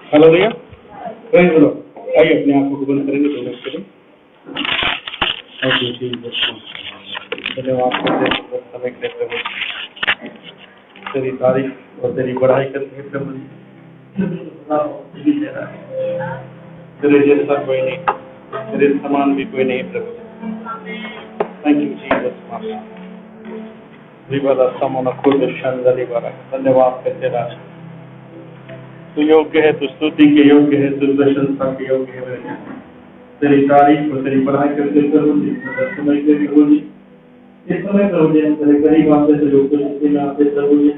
Hello भैया, praise the Lord. आइए अपने आंखों को बंद करेंगे 2 मिनट के लिए। Thank you Jesus. धन्यवाद करते हैं समय के लिए प्रभु, तेरी तारीफ और तेरी बड़ाई करते हैं प्रभु। तेरे जैसा कोई नहीं, तेरे समान भी कोई नहीं प्रभु। Thank you Jesus. धन्यवाद करते राजा, तू योग्य है, तू स्तुति के योग्य है, तू प्रशंसा के योग्य है। तेरी तारीफ और तेरी बड़ाई करते प्रभु जी। समय के प्रभु जी, इस समय प्रभु जी तेरे करीब आते थे, जो उपस्थिति में आते प्रभु जी,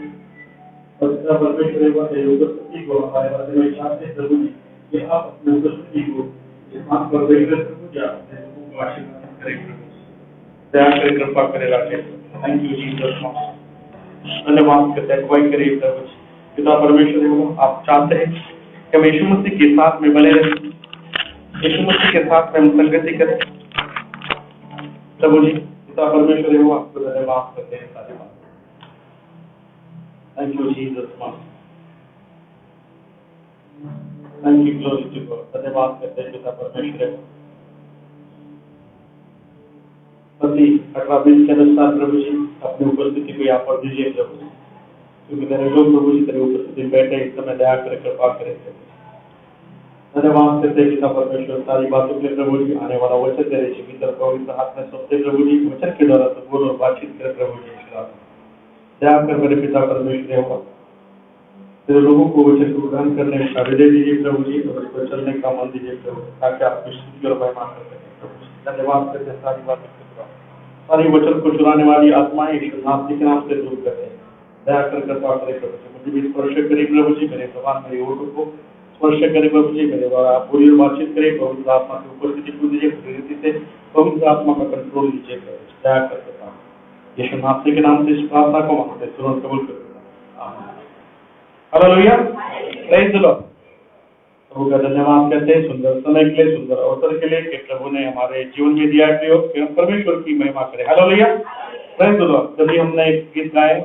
और इसका परमेश्वर तेरी उपस्थिति को हमारे मध्य में चाहते प्रभु जी कि आप अपनी उपस्थिति को स्थान पर देकर प्रभु जी अपने लोगों को आशीर्वाद करें प्रभु, दया करें, कृपा करें राजे। Thank you Jesus. धन्यवाद करते हैं, अगुवाई करिए प्रभु जी। पिता परमेश्वर आप चाहते हैं कि हम यीशु मसीह के साथ में बने रहें, यीशु मसीह के साथ में हम संगति करें प्रभु जी। पिता परमेश्वर आपको धन्यवाद करते हैं सारी बात। Thank you Jesus. Thank you glory to God. धन्यवाद करते हैं पिता परमेश्वर। प्रति 18-20 के अनुसार प्रभु जी अपनी उपस्थिति को यहाँ पर दीजिए प्रभु जी, क्योंकि तेरे लोग प्रभु जी तेरी उपस्थिति में बैठे, इस समय दया करे, कृपा करे। धन्यवाद करते पिता परमेश्वर सारी बातों के लिए प्रभु जी। आने वाला वचन तेरे जीवित और पवित्र हाथ में सौंपते प्रभु जी। वचन के द्वारा तो बोल और बातचीत करे प्रभु जी। दया कर मेरे पिता परमेश्वर होगा, तेरे लोगों को वचन को ग्रहण करने का हृदय दीजिए प्रभु जी, और उसको चलने का मन दीजिए प्रभु, ताकि आपकी स्तुति और महिमा कर सकें प्रभु जी। धन्यवाद करते सारी बातों के द्वारा सारी वचन को चुराने वाली आत्माएं यीशु नाम के नाम से दूर करते हैं। दया कर कृपा करे प्रभु जी। मुझे भी स्पर्श करें प्रभु जी, मेरे जबान मेरी ओठ को स्पर्श करें प्रभु जी। मेरे द्वारा आप पूरी बातचीत करें, पवित्र आत्मा की उपस्थिति को दीजिए रीति से, पवित्र आत्मा का कंट्रोल लीजिए प्रभु। दया कर कृपा यीशु नाम के नाम से इस प्रार्थना को मांगते तुरंत कबूल कर। Hallelujah, praise the Lord. प्रभु का धन्यवाद करते हैं सुंदर समय के लिए, सुंदर अवसर के लिए कि प्रभु ने हमारे जीवन में दिया प्रयोग कि हम परमेश्वर की महिमा करें। Hallelujah, praise the Lord. कभी हमने एक गीत गाए,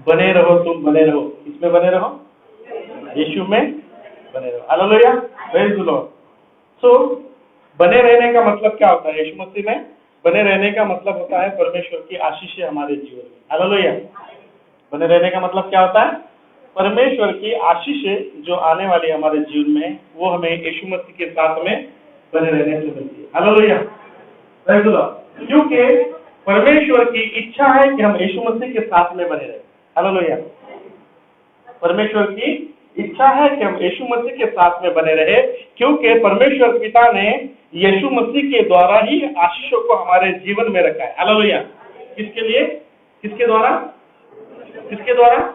बने रहो तुम बने रहो। इसमें बने रहो, यीशु में बने रहो। Hallelujah, praise the Lord. So बने रहने का मतलब क्या होता है? यीशु मसीह में बने रहने का मतलब होता है परमेश्वर की आशीष हमारे जीवन में। हालेलुया, बने रहने का मतलब क्या होता है? परमेश्वर की आशीष जो आने वाली हमारे जीवन में, वो हमें यीशु मसीह के साथ में बने रहने से मिलती है। Hallelujah, praise the Lord. क्योंकि परमेश्वर की इच्छा है कि हम यीशु मसीह के साथ में बने रहें। हालेलुया, परमेश्वर की इच्छा है कि हम यीशु मसीह के साथ में बने रहे, क्योंकि परमेश्वर पिता ने यीशु मसीह के द्वारा ही आशीषों को हमारे जीवन में रखा है। हालेलुया, किसके लिए? किसके द्वारा? किसके द्वारा?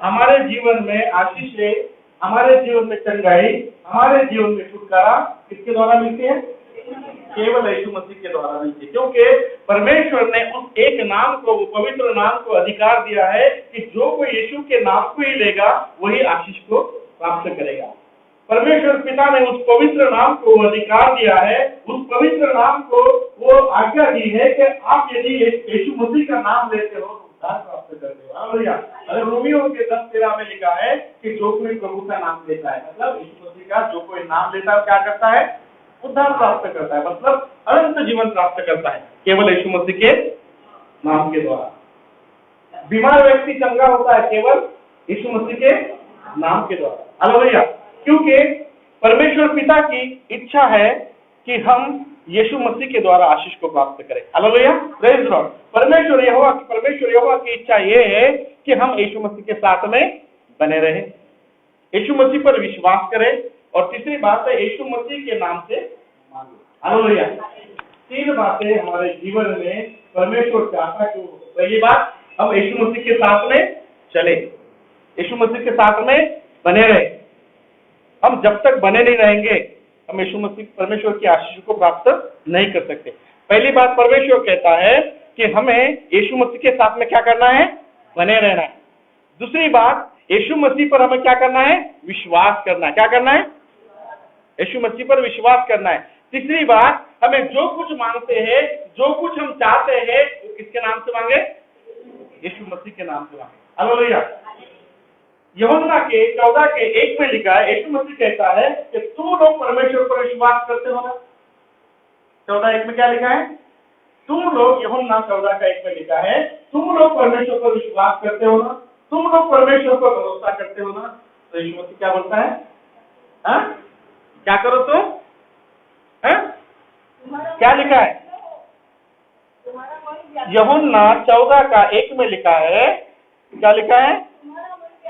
हमारे जीवन में आशीष, हमारे जीवन में चंगाई, हमारे जीवन में छुटकारा किसके द्वारा मिलती है? केवल यीशु मसीह के द्वारा मिलती है। क्योंकि परमेश्वर ने उस एक नाम को, पवित्र नाम को अधिकार दिया है कि जो कोई यीशु के नाम को ही लेगा वही आशीष को प्राप्त करेगा। परमेश्वर पिता ने उस पवित्र नाम को अधिकार दिया है, उस पवित्र नाम को वो आज्ञा दी है कि आप यदि यीशु मसीह का नाम लेते हो प्राप्त करते हो। हालेलुया। अरे रोमियो के 10:13 में लिखा है कि जो कोई प्रभु का नाम लेता है, मतलब यीशु मसीह का जो कोई नाम लेता है क्या करता है? उद्धार प्राप्त करता है, मतलब अनंत जीवन प्राप्त करता है, केवल यीशु मसीह के नाम के द्वारा। बीमार व्यक्ति चंगा होता है केवल यीशु मसीह के नाम के द्वारा। हालेलुया, क्योंकि परमेश्वर पिता की इच्छा है कि हम यीशु मसीह के द्वारा आशीष को प्राप्त करें। Hallelujah, praise the Lord. परमेश्वर यहोवा की इच्छा ये है कि हम यीशु मसीह के साथ में बने रहें, यीशु मसीह पर विश्वास करें, और तीसरी बात है यीशु मसीह के नाम से मांगे। हालेलुया, 3 बातें हमारे जीवन में परमेश्वर चाहता है। पहली बात, हम यीशु मसीह के साथ में चले, यीशु मसीह के साथ में बने रहे। हम जब तक बने नहीं रहेंगे हम यीशु मसीह परमेश्वर की आशीष को प्राप्त नहीं कर सकते। पहली बात, परमेश्वर कहता है कि हमें यीशु मसीह के साथ में क्या करना है? बने रहना है। दूसरी बात, यीशु मसीह पर हमें क्या करना है? विश्वास करना है। क्या करना है? यीशु मसीह पर विश्वास करना है। तीसरी बात, हमें जो कुछ मांगते हैं, जो कुछ हम चाहते हैं, वो किसके नाम से मांगे? यीशु मसीह के नाम से मांगे। हालेलुया, यूहन्ना के 14:1 में लिखा है, यीशु मसीह कहता है कि तुम लोग परमेश्वर पर विश्वास करते हो ना। 14:1 में क्या लिखा है? तुम लोग, यूहन्ना 14:1 में लिखा है, तुम लोग परमेश्वर पर विश्वास करते हो ना, तुम लोग परमेश्वर पर भरोसा करते हो ना। तो यीशु मसीह क्या बोलता है? हाँ, क्या करो तुम? हाँ, क्या लिखा है? यूहन्ना 14:1 में लिखा है, क्या लिखा है?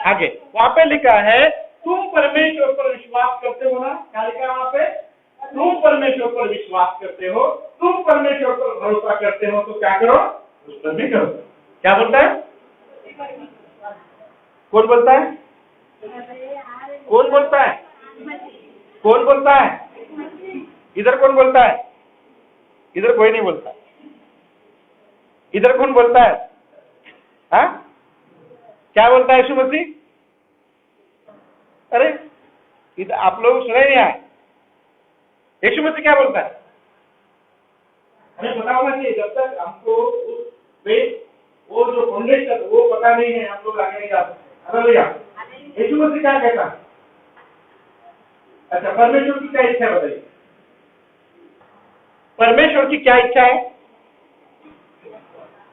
आगे वहां पे लिखा है तुम परमेश्वर पर विश्वास करते हो ना। क्या लिखा है वहां पे? तुम परमेश्वर पर विश्वास करते हो, तुम परमेश्वर पर भरोसा करते हो, तो क्या करो? उस पर भी करो। क्या बोलता है? कौन बोलता है? कौन बोलता है? कौन बोलता है? इधर कौन बोलता है? इधर कोई नहीं बोलता। इधर कौन बोलता है? हाँ, क्या बोलता है यीशु मसीह? अरे इधर आप लोग सुने नहीं आए? यीशु मसीह क्या बोलता है? हमें पता होना चाहिए। जब तक हमको उस वो जो फाउंडेशन वो पता नहीं है, हम लोग आगे नहीं जा सकते। हालेलुया। यीशु मसीह क्या कहता है? अच्छा, परमेश्वर की क्या इच्छा है बताइए? परमेश्वर की क्या इच्छा है?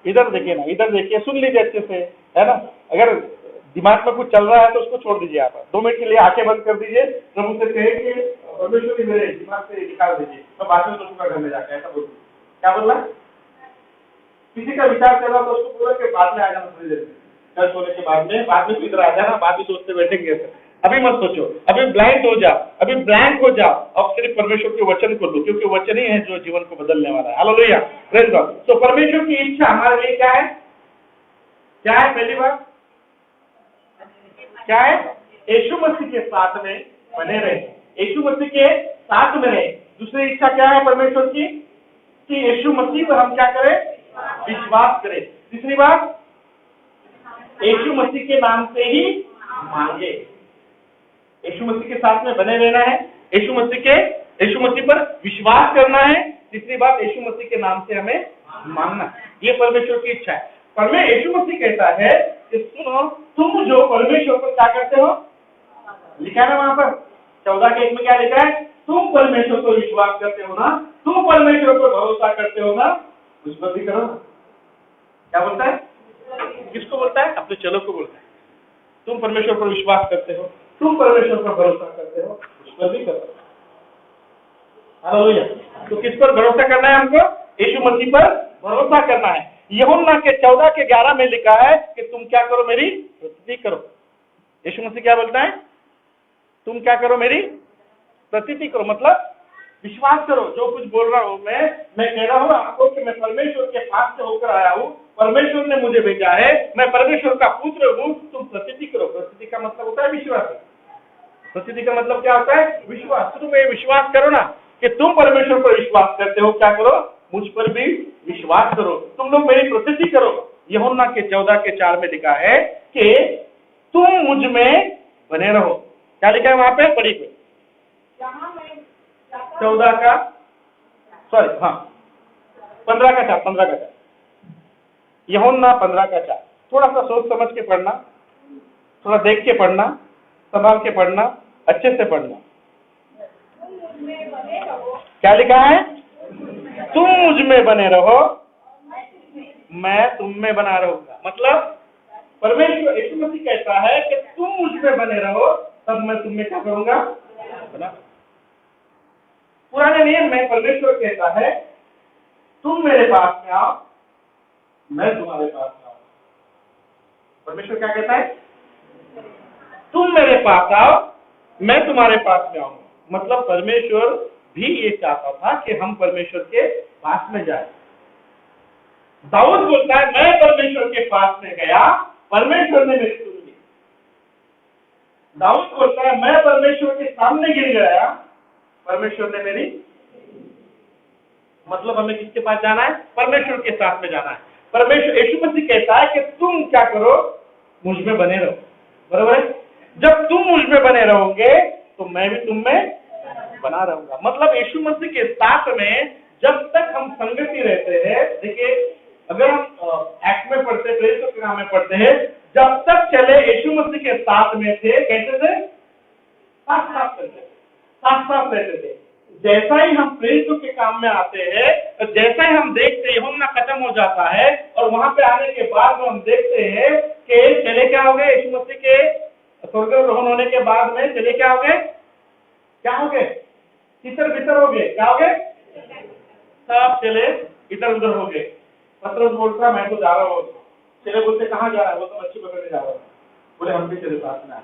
इधर देखिए ना, इधर देखिए, सुन लीजिए अच्छे से, है ना। अगर दिमाग में कुछ चल रहा है तो उसको छोड़ दीजिए। आप 2 मिनट के लिए आंखें बंद कर दीजिए, प्रभु से कहे कि परमेश्वर की मेरे दिमाग से निकाल दीजिए, मैं बाद में सोचूंगा घर में जाकर। ऐसा बोल, क्या बोल रहा है? किसी का विचार कर रहा तो उसको बोला कि बाद में आ जाना थोड़ी देर में, कल सोने के बाद में तो इधर आ जाना, बाद में सोचते बैठेंगे। अभी मत सोचो, अभी ब्लाइंड हो जाओ, अभी ब्लैंक हो जाओ, अब सिर्फ परमेश्वर के वचन को लो, क्योंकि वचन ही है जो जीवन को बदलने वाला है। Hallelujah, praise God. तो परमेश्वर की इच्छा हमारे लिए क्या है? क्या है? पहली बात क्या है? यीशु मसीह के साथ में बने रहे, यीशु मसीह के साथ में रहे। दूसरी इच्छा क्या है परमेश्वर की? कि यीशु मसीह पर हम क्या करें? विश्वास करें। तीसरी बात, यीशु मसीह के नाम से ही मांगे। यीशु मसीह के साथ में बने रहना है, यीशु मसीह पर विश्वास करना है। तीसरी बात, यीशु मसीह के नाम से हमें मांगना। ये परमेश्वर की इच्छा है। पर यीशु मसीह कहता है कि सुनो, तुम जो परमेश्वर पर क्या करते हो, लिखा है ना वहां पर 14:1 में क्या लिखा है? तुम परमेश्वर पर विश्वास करते हो ना, तुम परमेश्वर पर भरोसा करते हो ना, उस पर भी करो ना। क्या बोलता है? किसको बोलता है? अपने चलो को बोलता है। तुम परमेश्वर पर विश्वास करते हो, तुम परमेश्वर पर भरोसा करते हो, उस पर भी करो। हालेलुया। तो किस पर भरोसा करना है हमको? यीशु मसीह पर भरोसा करना है। यूहन्ना के 14:11 में लिखा है कि तुम क्या करो? मेरी प्रतीति करो। यीशु मसीह क्या बोलता है? तुम क्या करो? मेरी प्रतीति करो, मतलब विश्वास करो। जो कुछ बोल रहा हूं मैं कह रहा हूं आपको कि मैं परमेश्वर के पास से होकर आया हूं, परमेश्वर ने मुझे भेजा है, मैं परमेश्वर का पुत्र हूं। तुम प्रतीति करो। प्रतीति का मतलब होता है विश्वास। प्रतीति का मतलब क्या होता है? विश्वास। तुम ये विश्वास करो ना कि तुम परमेश्वर पर विश्वास करते हो, क्या करो? मुझ पर भी विश्वास करो। तुम लोग मेरी प्रतीति करो। यूहन्ना के 14:4 में लिखा है कि तुम मुझ में बने रहो। क्या लिखा है वहां पे? पढ़िए। 15:4 यूहन्ना 15:4। थोड़ा सा सोच समझ के पढ़ना, थोड़ा देख के पढ़ना, संभाल के पढ़ना, अच्छे से पढ़ना। क्या लिखा है? तुम मुझ में बने रहो, मैं तुम में बना रहूंगा। मतलब परमेश्वर यीशु मसीह कहता है कि तुम मुझ में बने रहो, तब मैं तुम में क्या करूंगा? बना। पुराने नियम में परमेश्वर कहता है तुम मेरे पास में आओ, मैं तुम्हारे पास में आऊंगा। परमेश्वर क्या कहता है? तुम मेरे पास आओ, मैं तुम्हारे पास में आऊंगा। मतलब परमेश्वर भी ये चाहता था कि हम परमेश्वर के पास में जाए। दाऊद बोलता है मैं परमेश्वर के पास में गया, परमेश्वर ने मेरी सुन ली। दाऊद बोलता है मैं परमेश्वर के सामने गिर गया, परमेश्वर ने मेरी। मतलब हमें किसके पास जाना है? परमेश्वर के साथ में जाना है। परमेश्वर यीशु मसीह कहता है कि तुम क्या करो? मुझ में बने रहो। बराबर है? जब तुम मुझ में बने रहोगे तो मैं भी तुम में बना रहूंगा। मतलब यीशु मसीह के साथ में जब तक हम संगति रहते हैं, देखिए अगर हम एक्ट में पढ़ते हैं, प्रेरितों के नाम में पढ़ते हैं, जब तक चले यीशु मसीह के साथ में थे, कैसे थे? साथ साथ रहते थे, साथ साथ रहते थे। जैसा ही हम प्रेरितों के काम में आते हैं, तो जैसा ही हम देखते हैं यूहन्ना खत्म हो जाता है, और वहां पे आने के बाद में हम देखते हैं कि चले क्या हो गए, यीशु मसीह के स्वर्गारोहण होने के बाद में चले क्या हो गए, क्या हो गए, तितर बितर हो गए, क्या हो गए, सब चले इधर उधर हो गए। पतरस बोलता मैं तो जा रहा हूँ, चले बोलते कहाँ जा रहा है, वो तो मच्छी पकड़ने जा रहा है, बोले हम भी चले साथ में आए।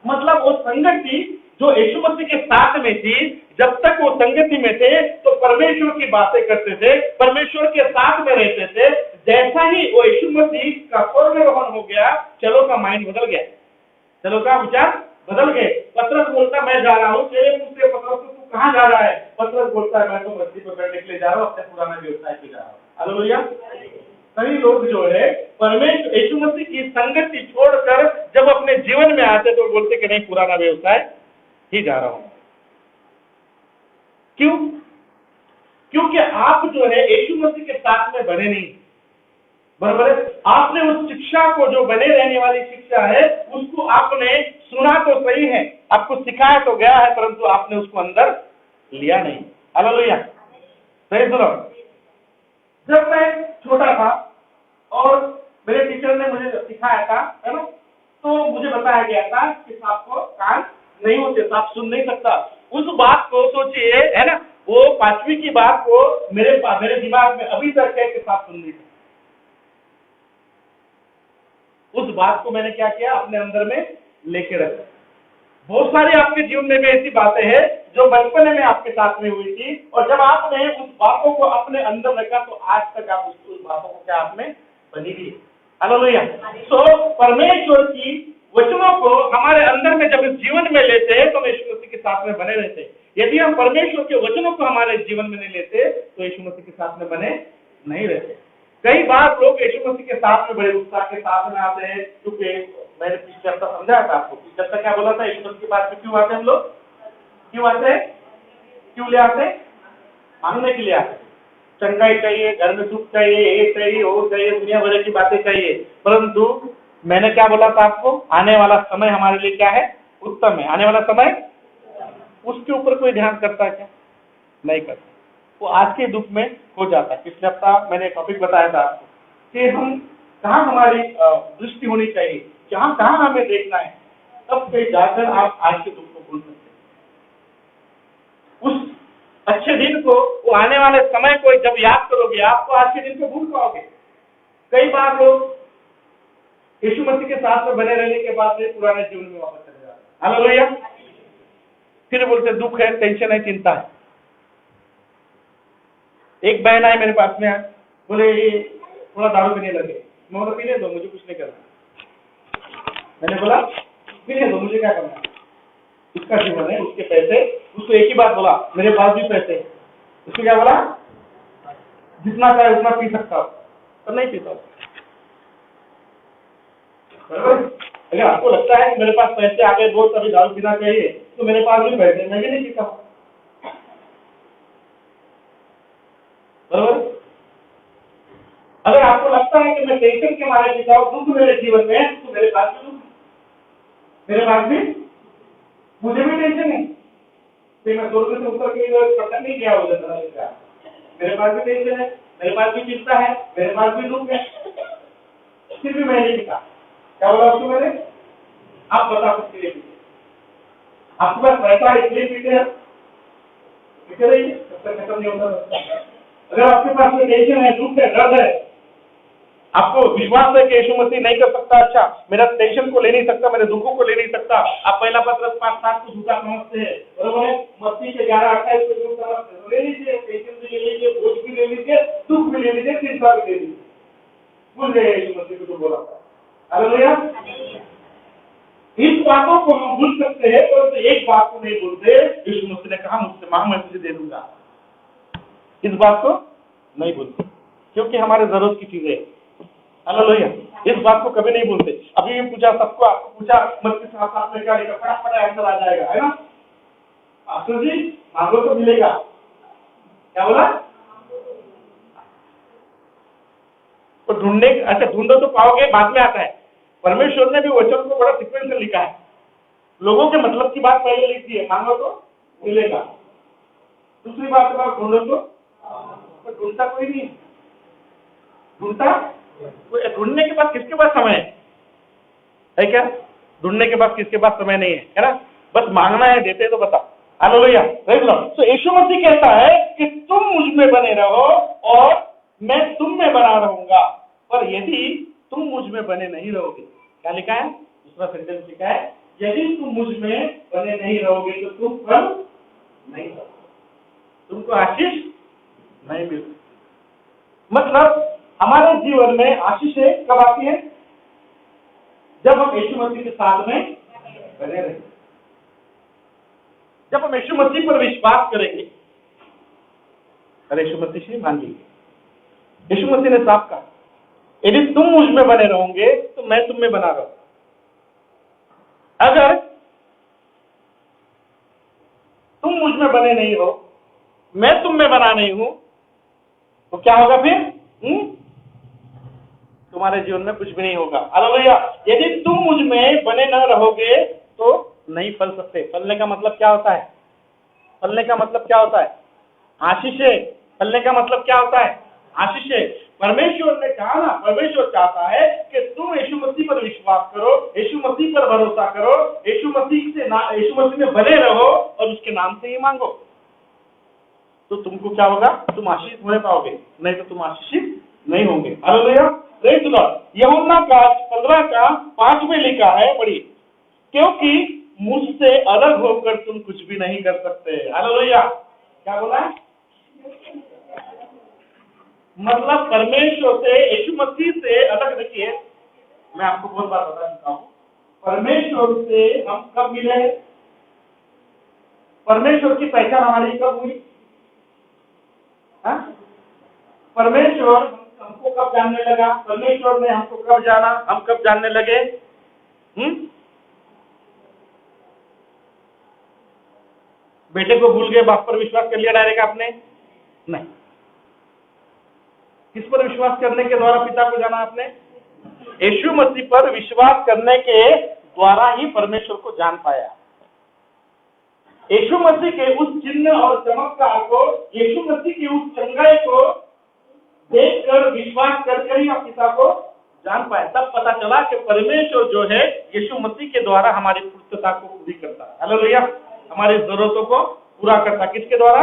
मतलब वो संगति जो यीशु मसीह के साथ में थी, जब तक वो संगति में थे तो परमेश्वर की बातें करते थे, परमेश्वर के साथ में रहते थे। जैसा ही वो यीशु मसीह का स्वर्गारोहण हो गया, चलो का माइंड बदल गया, चलो का विचार बदल गए। पतरस बोलता मैं जा रहा हूँ, चले पूछते पतरस तू कहाँ जा रहा है, पतरस बोलता है मैं तो मछली पकड़ने के लिए जा रहा हूँ, अपने पुराना व्यवसाय पे जा रहा हूँ। हालेलुया। कई लोग जो है परमेश्वर यीशु मसीह की संगति छोड़कर जब अपने जीवन में आते तो बोलते कि नहीं पुराना व्यवसाय ही जा रहा हूं। क्यों? क्योंकि आप जो है यीशु मसीह के साथ में बने नहीं, बराबर है। आपने उस शिक्षा को जो बने रहने वाली शिक्षा है उसको आपने सुना तो सही है, आपको सिखाया तो गया है, परंतु आपने उसको अंदर लिया नहीं। हालेलुया। सही सुनो। जब मैं छोटा था और मेरे टीचर ने मुझे सिखाया था, है ना, तो मुझे बताया गया था कि सांप को कान नहीं होते, सांप सुन नहीं सकता। उस बात को सोचिए, है ना, वो 5वीं की बात को मेरे दिमाग में अभी तक है कि सांप सुन नहीं सकता। उस बात को मैंने क्या किया, अपने अंदर में लेके रखा। बहुत सारी आपके जीवन में भी ऐसी बातें हैं जो बचपन में आपके साथ में हुई थी, और जब आपने उस बातों को अपने अंदर रखा तो आज तक आप उस बातों को क्या आप में बनी गई। हालेलुया। तो परमेश्वर की वचनों को हमारे अंदर में जब इस जीवन में लेते हैं तो यीशु मसीह के साथ में बने रहते हैं। यदि हम परमेश्वर के वचनों को हमारे जीवन में नहीं लेते तो यीशु मसीह के साथ में बने नहीं रहते। कई बार लोग यीशु मसीह के साथ में बड़े उत्साह के साथ में आते हैं, क्योंकि मैंने पिछले हफ्ता समझाया था आपको, जब तक क्या बोला था, यीशु मसीह के पास में क्यों आते हैं हम लोग, क्यों आते हैं, क्यों ले आते हैं, मांगने के लिए आते हैं। चंगाई चाहिए, घर में सुख चाहिए, ये चाहिए, वो चाहिए, दुनिया भर की बातें चाहिए। परंतु मैंने क्या बोला था आपको, आने वाला समय हमारे लिए क्या है, उत्तम है। आने वाला समय, उसके ऊपर कोई ध्यान करता है क्या? नहीं करता। वो आज के दुख में हो जाता है। पिछले हफ्ता मैंने टॉपिक बताया था आपको कि हम कहाँ हमारी दृष्टि होनी चाहिए, जहाँ कहाँ हमें देखना है, तब कहीं जाकर आप आज के दुख को भूल सकते हैं। उस अच्छे दिन को, वो आने वाले समय को जब याद करोगे आप तो आज के दिन को भूल पाओगे। कई बार लोग यीशु मसीह के साथ में बने रहने के बाद में पुराने जीवन में वापस चले जाते हैं। हालेलुया। फिर बोलते दुख है, टेंशन है, चिंता है। एक बहन आई मेरे पास में, बोले थोड़ा दारू पीने लगे। मैं बोला पीने दो, मुझे कुछ नहीं करना। मैंने बोला पीने दो, मुझे क्या करना, उसका जीवन है, उसके पैसे। उसको एक ही बात बोला, मेरे पास भी पैसे। उसको क्या बोला, जितना चाहे उतना पी सकता हूँ, पर नहीं पीता। अगर आपको लगता है कि मेरे पास पैसे आ गए, बहुत अभी दारू पीना चाहिए, तो मेरे पास भी पैसे, मैं भी नहीं पीता हूँ। बराबर। अगर आपको लगता है कि मैं टेंशन के मारे पीता हूँ, दुख मेरे जीवन में, तो मेरे पास भी दुख, मेरे पास भी, मुझे भी टेंशन है। फिर मैं स्वर्ग से ऊपर के प्रकट नहीं किया हो जाता, मेरे पास भी टेंशन है, मेरे पास भी चिंता है, मेरे पास भी दुख है, फिर भी मैं नहीं पीता। क्या बोला उसको मैंने? आप बता सकते हैं आपके पास पैसा इसलिए पीते हैं, पीते रहिए, जब तक खत्म नहीं होता। अगर आपके पास में टेंशन है, दुख है, दर्द है, आपको विश्वास है कि यीशु मसीह नहीं कर सकता, अच्छा मेरा टेंशन को ले नहीं सकता, मेरे दुखों को ले नहीं सकता, आप पहला पत्रस 5:7 को झूठा समझते हैं, बराबर है। मत्ती के 11:28 को झूठ समझते हैं। ले लीजिए, टेंशन भी ले लीजिए, बोझ भी ले लीजिए, दुख भी ले लीजिए, चिंता भी ले लीजिए। भूल गए यीशु मसीह को जो बोला था। हालेलुया। इस बातों को हम भूल सकते हैं, परंतु एक बात को नहीं भूलते, यीशु मसीह ने कहा मुझसे मांग, मैं तुझे दे दूंगा। इस बात को नहीं भूलते, क्योंकि हमारे जरूरत की चीजें। हालेलुया। इस बात को कभी नहीं भूलते। अभी भी पूछा सबको, आपको पूछा मत्ती 7:7 में क्या लिखा, फटाफट आंसर आ जाएगा, है ना? आंसर जी मांगो तो मिलेगा। क्या बोला? तो ढूंढने, अच्छा ढूंढो तो पाओगे, बाद में आता है। परमेश्वर ने भी वचन को बड़ा सीक्वेंस से लिखा है। लोगों के मतलब की बात पहले लिखी है, मांगो तो मिलेगा। दूसरी बात अगर ढूंढो तो ढूंढता कोई नहीं, ढूंढने के बाद किसके पास समय है क्या? ढूंढने के बाद किसके पास समय नहीं है ना? बस मांगना है, देते तो बताओ। Hallelujah, praise Lord. तो यीशु मसीह कहता है कि तुम मुझ में बने रहो और मैं तुम में बना रहूंगा, पर यदि तुम मुझ में बने नहीं रहोगे, क्या लिखा है? दूसरा सेंटेंस लिखा है, यदि तुम मुझ में बने नहीं रहोगे तो तुम फल नहीं पाओगे, तुमको आशीष नहीं मिलेगी। मतलब हमारे जीवन में आशीषें कब आती है? जब हम यीशु मसीह के साथ में बने रहेंगे, जब हम यीशु मसीह पर विश्वास करेंगे। अरे यीशु मसीह से मांगेंगे। यीशु मसीह ने साफ कहा, यदि तुम मुझ में बने रहोगे तो मैं तुम में बना रहूंगा। अगर तुम मुझ में बने नहीं हो, मैं तुम में बना नहीं हूं, तो क्या होगा फिर? तुम्हारे जीवन में कुछ भी नहीं होगा। हालेलुया। यदि तुम मुझ में बने न रहोगे तो नहीं फल सकते। फलने का मतलब क्या होता है? फलने का मतलब क्या होता है? आशीषें। फलने का मतलब क्या होता है? आशीषें। परमेश्वर ने कहा ना, परमेश्वर चाहता है कि तुम यीशु मसीह पर विश्वास करो, यीशु मसीह पर भरोसा करो, यीशु मसीह में बने रहो और उसके नाम से ही मांगो, तो तुमको क्या होगा? तुम आशीषित होने पाओगे, नहीं तो तुम आशीषित नहीं होंगे। Hallelujah, praise Lord. यूहन्ना का 15:5 में लिखा है, पढ़िए, क्योंकि मुझसे अलग होकर तुम कुछ भी नहीं कर सकते। हालेलुया। क्या बोला है? मतलब परमेश्वर से, यीशु मसीह से अलग। देखिए, मैं आपको बहुत बात बता चुका हूं, परमेश्वर से हम कब मिले? परमेश्वर की पहचान हमारी कब हुई? परमेश्वर हमको कब जानने लगा? परमेश्वर ने हमको कब जाना? हम कब जानने लगे? बेटे को भूल गए, बाप पर विश्वास कर लिया डायरेक्ट आपने? नहीं। किस पर विश्वास करने के द्वारा पिता को जाना आपने? यीशु मसीह पर विश्वास करने के द्वारा ही परमेश्वर को जान पाया। यीशु मसीह के उस चिन्ह और चमत्कार को, यीशु मसीह की उस चंगाई को देखकर, विश्वास करके ही आप पिता को जान पाए। तब पता चला कि परमेश्वर जो है यीशु मसीह के द्वारा हमारी पूर्णता को पूरी करता है। हालेलुया। हमारी जरूरतों को पूरा करता। किसके द्वारा?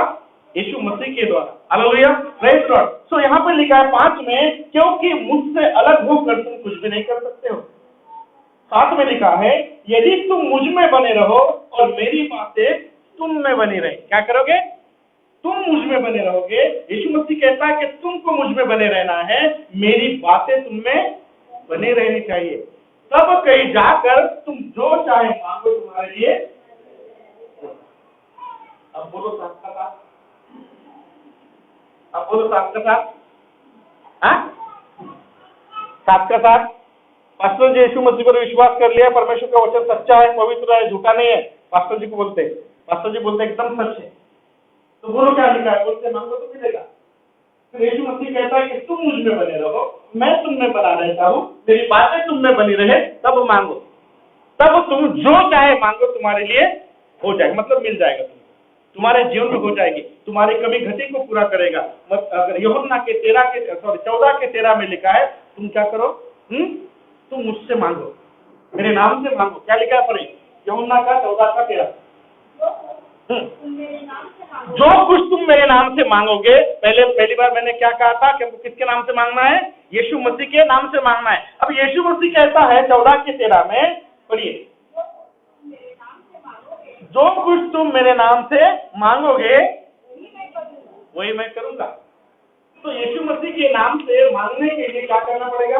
यीशु मसीह के द्वारा। Hallelujah, praise Lord. सो यहाँ पे लिखा है 5 में, क्योंकि मुझसे अलग होकर तुम कुछ भी नहीं कर सकते हो। 7 में लिखा है, यदि तुम मुझ में बने रहो और मेरी बातें तुम में बनी रहे, क्या करोगे? तुम मुझ में बने रहोगे। यीशु मसीह कहता है कि तुमको मुझ में बने रहना है, मेरी बातें तुम में बने रहनी चाहिए, तब कहीं जाकर तुम जो चाहे मांगो तुम्हारे लिए। अब बोलो साथ का साथ, अब बोलो साथ का साथ, साथ का साथ। पास्टर जी यीशु मसीह पर विश्वास कर लिया, परमेश्वर का वचन सच्चा है, पवित्र है, झूठा नहीं है। पास्टर जी को बोलते, पास्टर जी बोलते एकदम सच है, तो बोलो क्या लिखा है? बोलते मांगो तो मिलेगा। फिर यीशु मसीह कहता है कि तुम मुझ में बने रहो, मैं तुम में बना रहता हूं, मेरी बातें तुम में बनी रहे, तब मांगो, तब तुम जो चाहे मांगो तुम्हारे लिए हो जाएगा। मतलब मिल जाएगा, तुम्हारे जीवन में हो जाएगी, तुम्हारी कमी घटी को पूरा करेगा। अगर यूहन्ना के 14:13 में लिखा है, तुम क्या करो? तुम मुझसे मांगो, मेरे नाम से मांगो। क्या लिखा है? पढ़े, यूहन्ना का 14:13। जो कुछ तुम मेरे नाम से मांगोगे, पहली बार मैंने क्या कहा था कि किसके नाम से मांगना है? यीशु मसीह के नाम से मांगना है। अब यीशु मसीह कहता है 14:13 में, पढ़िए, जो कुछ तुम मेरे नाम से मांगोगे वही मैं करूंगा। तो यीशु मसीह के नाम से मांगने के लिए क्या करना पड़ेगा?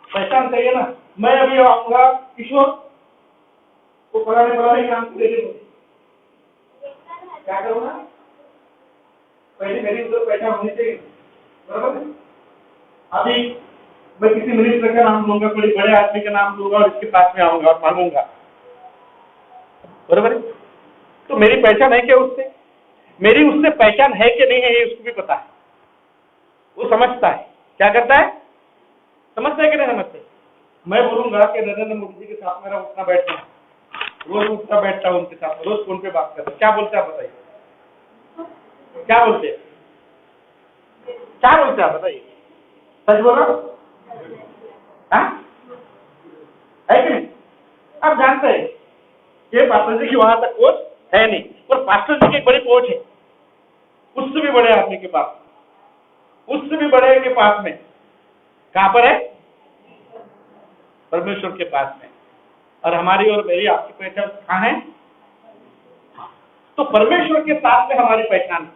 पहचान चाहिए ना। मैं अभी आऊंगा किशोर को पढ़ाने के नाम से दे, क्या करूंगा? पहले मेरी तो पहचान होनी चाहिए, बराबर है? अभी मैं किसी मिनिस्टर का नाम लूंगा, कोई बड़े आदमी का नाम लूंगा और इसके पास में आऊंगा और मांगूंगा, बराबर है? तो मेरी पहचान है क्या उससे? मेरी उससे पहचान है कि नहीं है, ये उसको भी पता है, वो समझता है। क्या करता है? समझते हैं कि नहीं समझते? मैं बोलूंगा कि नरेंद्र मोदी जी के साथ मेरा उठना बैठना, रोज उठता बैठता हूं उनके साथ, रोज फोन पे बात करता, क्या बोलते हैं आप बताइए? क्या बोलते हैं? क्या बोलते हैं आप बताइए? सच बोलो, हाँ? है कि नहीं? आप जानते हैं कि पास्टर जी की वहां तक पहुंच है नहीं, पर पास्टर जी की एक बड़ी पहुंच है उससे भी बड़े आदमी के पास, उससे भी बड़े के पास में। कहां पर है? परमेश्वर के पास में। और हमारी और मेरी आपकी पहचान कहां है? तो परमेश्वर के साथ में हमारी पहचान,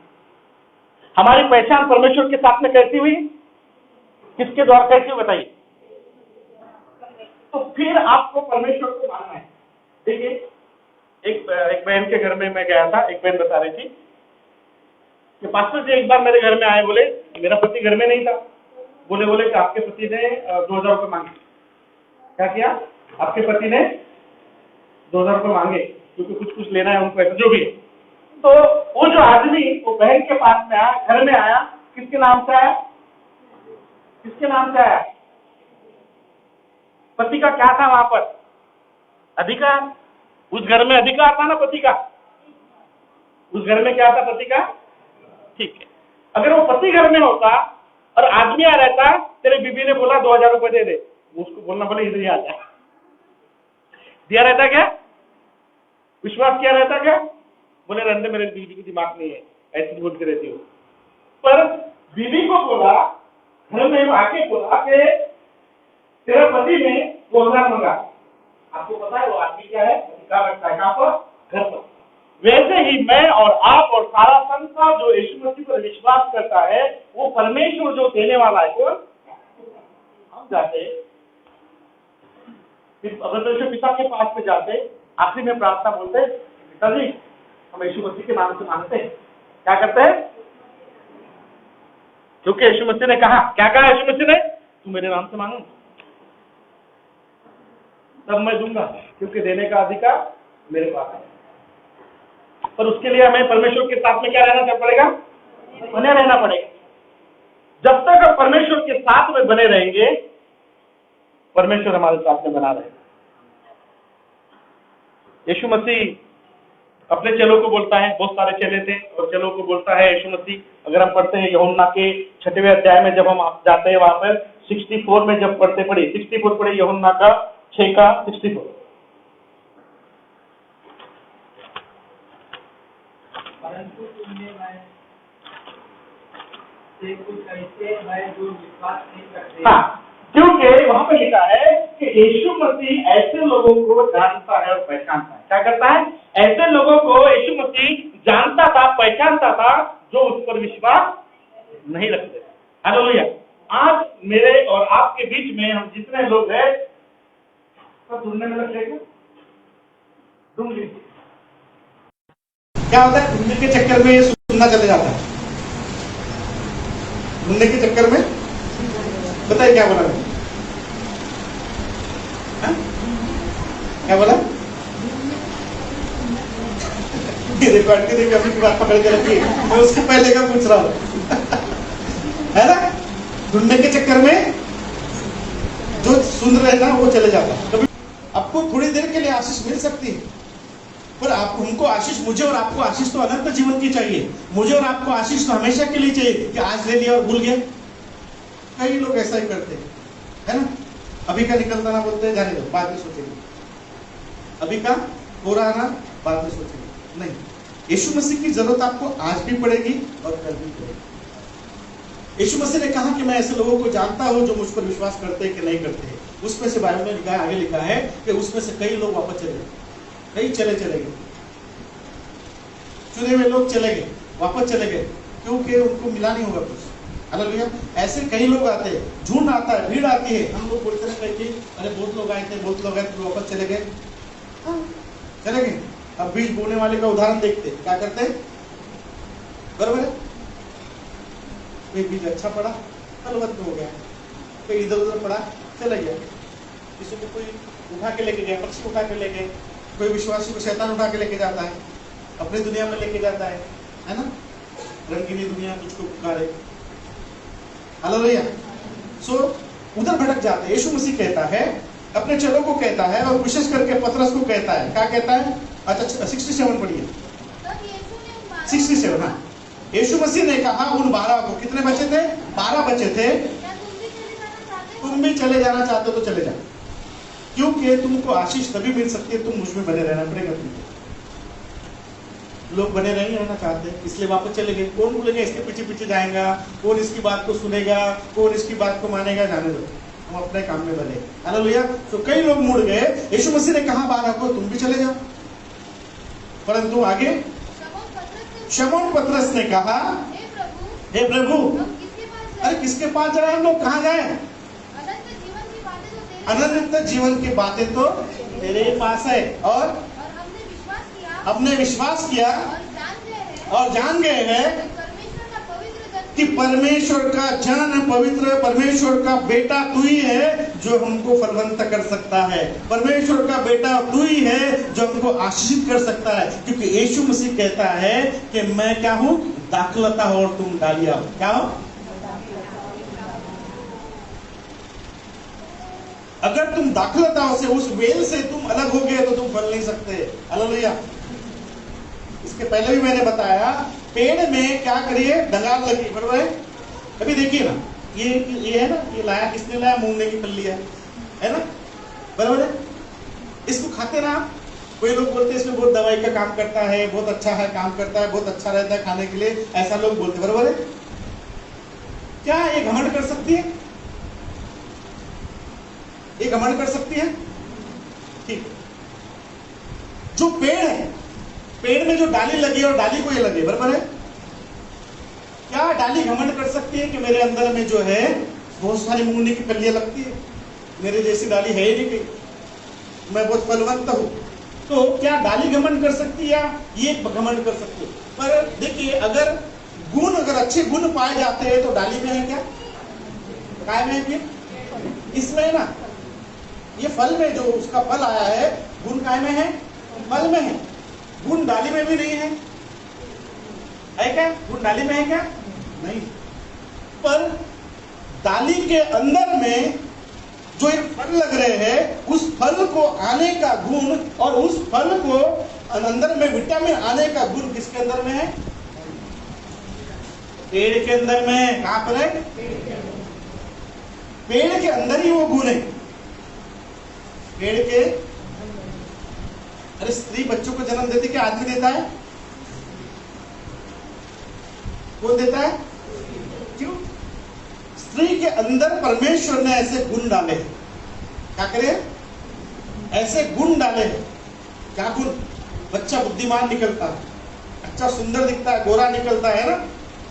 हमारी पहचान परमेश्वर के साथ में कैसी हुई? किसके द्वारा कैसी हुई बताइए? तो फिर आपको परमेश्वर को मानना है। देखिए, एक बहन के घर में मैं गया था, एक बहन बता रही थी कि पास्टर जी एक बार मेरे घर में आए, बोले मेरा पति घर में नहीं था, बोले कि आपके पति ने 2000 रुपये मांगे। क्या किया? आपके पति ने 2000 रुपये मांगे क्योंकि कुछ लेना है उनको, ऐसा जो भी है। तो वो जो आदमी वो बहन के पास में आया, घर में आया, किसके नाम से आया? किसके नाम से आया? पति का क्या था वहां पर? अधिकार। उस घर में अधिकार था ना पति का, उस घर में क्या था पति का? ठीक है, अगर वो पति घर में होता और आदमी आ रहता, तेरे बीबी ने बोला 2000 रुपये दे दे, उसको बोलना बोले इधर ही आ जाए, दिया रहता क्या? विश्वास किया रहता क्या? बोले रहने मेरे बीबी की दिमाग नहीं है, ऐसी बोलती रहती हो। पर बीबी को बोला, घर में आके बोला कि तेरा पति ने 2000 मांगा। आपको पता है वो आदमी क्या है? अधिकार रखता है कहां पर? घर पर। वैसे ही मैं और आप और सारा संसार जो यीशु मसीह पर विश्वास करता है, वो परमेश्वर जो देने वाला है, कौन? हम जाते परमेश्वर पिता के पास में जाते, आखिरी में प्रार्थना बोलते, पिताजी हम यीशु मसीह के नाम से मांगते हैं। क्या करते हैं? क्योंकि यीशु मसीह ने कहा, क्या कहा यीशु मसीह ने? तू मेरे नाम से मांगो तब मैं दूंगा, क्योंकि देने का अधिकार मेरे पास है। पर उसके लिए हमें परमेश्वर के साथ में क्या रहना पड़ेगा? बने रहना पड़ेगा। जब तक हम परमेश्वर के साथ में बने रहेंगे, परमेश्वर हमारे साथ में बना रहेगा। यीशु मसीह अपने चेलों को बोलता है, बहुत सारे चेले थे और चेलों को बोलता है यीशु मसीह, अगर हम पढ़ते हैं यूहन्ना के 6वें अध्याय में, जब हम जाते हैं वहां पर 64 में जब पढ़े 64 पढ़े, यूहन्ना का 6 का 64। परंतु तुमने से कुछ ऐसे है जो विश्वास नहीं करते। हाँ, क्योंकि वहां पर लिखा है कि यीशु मसीह ऐसे लोगों को जानता है और पहचानता है। क्या करता है? ऐसे लोगों को यीशु मसीह जानता था, पहचानता था, जो उस पर विश्वास नहीं रखते। हालेलुया। आज मेरे और आपके बीच में हम जितने लोग हैं, सब ढूंढने में लग जाएगा। ढूंढ लीजिए। क्या होता है? ढूंढने के चक्कर में ये सुनना चले जाता है। ढूंढने के चक्कर में बताइए क्या बोला मैंने? क्या बोला? देखो आंटी, देखो अपनी बात पकड़ के रखिए, मैं उसके पहले का पूछ रहा हूँ है ना? ढूंढने के चक्कर में जो सुन रहे ना वो चले जाता है। कभी आपको थोड़ी देर के लिए आशीष मिल सकती है, पर आप उनको आशीष, मुझे और आपको आशीष तो अनंत जीवन की चाहिए। मुझे और आपको आशीष तो हमेशा के लिए चाहिए कि आज ले लिया और भूल गए। कई लोग ऐसा ही करते हैं, है ना? अभी का निकलता ना बोलते हैं, जाने दो, बाद में सोचेंगे। अभी का पूरा आना, बाद में सोचेंगे। नहीं, यीशु मसीह की जरूरत आपको आज भी पड़ेगी और कल भी पड़ेगी। यीशु मसीह ने कहा कि मैं ऐसे लोगों को जानता हूं जो मुझ पर विश्वास करते हैं कि नहीं करते हैं। उसमें से बाइबल में लिखा है, आगे लिखा है कि उसमें से कई लोग वापस चले गए, कई चले गए, चुने हुए लोग चले गए, वापस चले गए, क्योंकि उनको मिला नहीं होगा कुछ। हालेलुया। ऐसे कई लोग आते हैं, झुंड आता है, भीड़ आती है, हम लोग बोलते हैं कि अरे बहुत लोग आए थे, बहुत लोग आए थे, वापस चले गए। हाँ, चले गए। अब बीज बोने वाले का उदाहरण देखते, क्या करते हैं? बराबर है? कोई बीज अच्छा पड़ा, फलवत में हो गया, कोई इधर उधर पड़ा, चला गया। किसी को कोई उठा के लेके गया, पक्षी उठा के ले गए, कोई विश्वासी को शैतान उठा के लेके जाता है, अपनी दुनिया में लेके जाता है ना? रंगीली दुनिया तुझको पुकारे। हालेलुया। सो उधर भटक जाते हैं। यीशु मसीह कहता है, अपने चेलों को कहता है, और विशेष करके पतरस को कहता है, क्या कहता है? अच्छा 67 पढ़िए, तब यीशु ने उन 12 67। हाँ, यीशु मसीह ने कहा उन 12 को, कितने बचे थे? 12 बचे थे। क्या तुम तुम भी चले जाना चाहते हो? भी चले जाना चाहते हो तो चले जाओ, क्योंकि तुमको आशीष तभी मिल सकती है, तुम मुझ में बने रहना पड़ेगा तुमको। लोग बने नहीं रहना चाहते, इसलिए वापस चले गए। कौन बोलेगा इसके पीछे पीछे जाएगा, कौन इसकी बात को सुनेगा, कौन इसकी बात को मानेगा, जाने दो, हम अपने काम में बने। हालेलुया। तो कई लोग मुड़ गए। यीशु मसीह ने कहा 12 को, तुम भी चले जाओ, परंतु आगे शमौन पतरस ने कहा, हे प्रभु, हे प्रभु, हम किसके पास अरे जाएं? किसके पास जाए हम लोग? कहाँ जाए? अनंत जीवन की बातें तो तेरे अनंत जीवन की बातें तो तेरे पास है, और और हमने विश्वास किया हमने विश्वास किया और जान गए हैं और जान गए हैं कि परमेश्वर का पवित्र परमेश्वर का बेटा तू ही है जो हमको फलवंत कर सकता है। परमेश्वर का बेटा तू ही है जो हमको आशीषित कर सकता है, क्योंकि यीशु मसीह कहता है कि मैं क्या हूं? दाखलता हो और तुम डालिया हो। क्या हो? अगर तुम दाखलता से, उस वेल से तुम अलग हो गए तो तुम फल नहीं सकते। हालेलुया। इसके पहले भी मैंने बताया, पेड़ में क्या करिए? डंगाल लगी, बराबर है? अभी देखिए ना, ये है ना, ये लाया किसने? लाया, मूंगने की फली है ना, बराबर है? इसको खाते ना आप। कोई लोग बोलते हैं इसमें बहुत दवाई का काम करता है, बहुत अच्छा है, काम करता है, बहुत अच्छा रहता है खाने के लिए, ऐसा लोग बोलते, बराबर है? क्या ये घमंड कर सकती है? ये घमंड कर सकती है? ठीक। जो पेड़ है, पेड़ में जो डाली लगी और डाली को ये लगे, बराबर है? क्या डाली घमंड कर सकती है कि मेरे अंदर में जो है बहुत सारी मूंगनी की कलियां लगती है, मेरे जैसी डाली है ही नहीं कहीं, मैं बहुत फलवंत हूं? तो क्या डाली घमंड कर सकती है या ये घमंड कर सकती है? पर देखिए, अगर गुण, अगर अच्छे गुण पाए जाते हैं तो डाली में है क्या? काय में है फिर? इसमें है ना। ये फल में जो उसका फल आया है, गुण काय में है? फल में है। गुण डाली में भी नहीं है क्या? गुण डाली में है क्या? नहीं। पर डाली के अंदर में जो ये फल लग रहे हैं, उस फल को आने का गुण और उस फल को अंदर में विटामिन आने का गुण किसके अंदर में है? पेड़ के अंदर में है। कहां पर है? पेड़ के अंदर ही वो गुण है। पेड़ के, अरे स्त्री बच्चों को जन्म देती, क्या आदमी देता है? कौन देता है? क्यों? स्त्री के अंदर परमेश्वर ने ऐसे गुण डाले हैं। क्या करे? ऐसे गुण डाले हैं। क्या गुण? बच्चा बुद्धिमान निकलता है, अच्छा सुंदर दिखता है, गोरा निकलता है ना,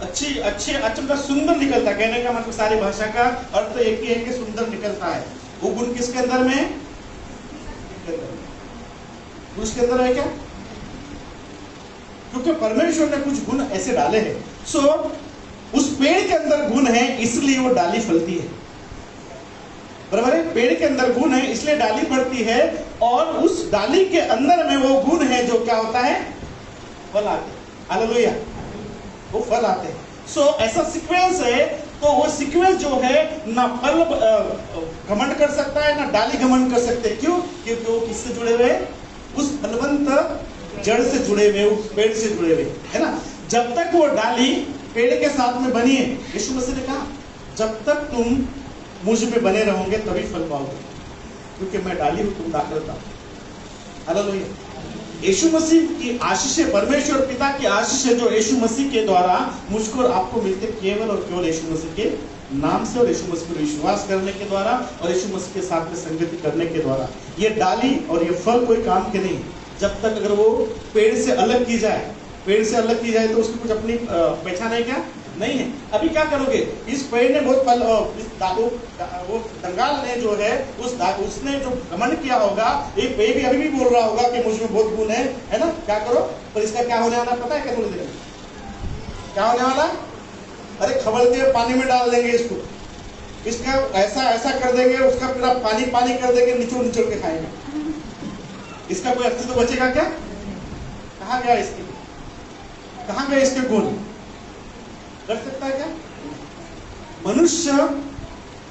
अच्छी अच्छा सुंदर निकलता है। कहने का मतलब सारी भाषा का अर्थ एक ही है कि सुंदर निकलता है। वो गुण किसके अंदर में है? उसके अंदर है क्या? क्योंकि परमेश्वर ने कुछ गुण ऐसे डाले हैं। सो उस पेड़ के अंदर गुण है, इसलिए वो डाली फलती है, बराबर है? पेड़ के अंदर गुण है, इसलिए डाली बढ़ती है, और उस डाली के अंदर में वो गुण है जो क्या होता है? फल आते हैं। हालेलुया। वो फल आते हैं। सो ऐसा सीक्वेंस है। तो वो सीक्वेंस जो है, ना फल घमंड कर सकता है, ना डाली घमंड कर सकते। क्यों? क्योंकि वो किससे जुड़े हुए? उस फलवंत जड़ से जुड़े हुए, उस पेड़ से जुड़े हुए, है ना। जब तक वो डाली पेड़ के साथ में बनी है, यीशु मसीह ने कहा जब तक तुम मुझ में बने रहोगे तभी फल पाओगे, क्योंकि मैं डाली हूं, तुम दाखलता। हालेलुया। यीशु मसीह की आशीष है, परमेश्वर पिता की आशीष है, जो यीशु मसीह के द्वारा मुझको और आपको मिलते केवल और केवल यीशु मसीह के नाम से, और यीशु मसीह पर विश्वास करने के द्वारा, और यीशु मसीह के साथ में संगति करने के द्वारा। ये डाली और ये फल कोई काम के नहीं, जब तक अगर वो पेड़ से अलग की जाए, पेड़ से अलग की जाए तो उसकी कुछ अपनी पहचान है क्या? नहीं है। अभी क्या करोगे? इस पेड़ ने बहुत फल, वो दंगाल ने जो है उसने जो घमंड किया होगा, ये पेड़ भी अभी भी बोल रहा होगा कि मुझ में बहुत गुण है ना। क्या करो? पर इसका क्या होने वाला पता है क्या? थोड़ी देर में क्या होने वाला? अरे खबल के पानी में डाल देंगे इसको, इसका ऐसा कर देंगे, उसका पूरा पानी कर देंगे, निचोड़ के खाएंगे। इसका कोई अस्तित्व तो बचेगा क्या? कहाँ गया इसके? कहाँ गए इसके गुण? कर सकता है क्या? मनुष्य